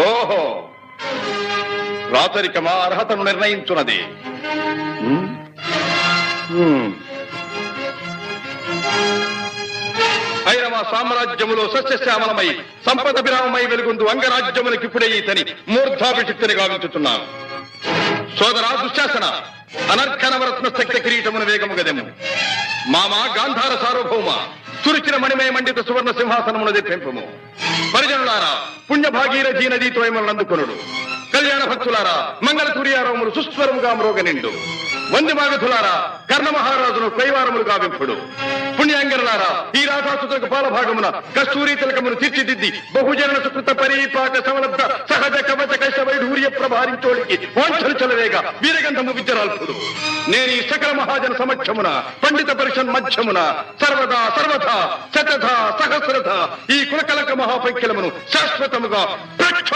ఓహో, రాచరికమా అర్హతను నిర్ణయించున్నది. ఐరవ సామ్రాజ్యములో సస్యశ్యామలమై సంపద విరామమై వెలుగుందు అంగరాజ్యములకి ఇప్పుడే ఈతని మూర్ధాభిషిక్తిని గావించుతున్నాను. సోదరా దుశ్శాసన, అనర్ఘనవరత్న శక్తి కిరీటమున వేగము గదెము. మామా గాంధార సార్వభౌమ, చురిచిన మణిమయ మండిత సువర్ణ సింహాసనమును తెప్పింపము. పరిజనులారా, పుణ్యభాగీరథీ నదీ తోయములను అందుకొనుడు. కళ్యాణ భక్తులారా, మంగళ తుర్యారములు సుస్వరముగా మ్రోగనిండు. వంది మాగధులారా, కర్ణ మహారాజును కైవారములు గావింపుడు. పుణ్యాంగరులారా, ఈ రాధాసుతులకు పాలభాగమున కస్తూరి తిలకమును తీర్చిదిద్ది బహుజన సుకృత పరీపాక సమలబ్ధ సహజ కవచ కైశ వైఢూర్య ప్రభారించోడికి వాంఛలు చలవేగా వీరగంధము విద్యరాల్పుడు. నేను ఈ సకల మహాజన సమక్షమున పండిత పరిషన్ మధ్యమున సర్వదా సర్వథా శతధ సహస్రథ ఈ కులకలక మహాపైక్యలమును శాశ్వతముగా ప్రక్షాళన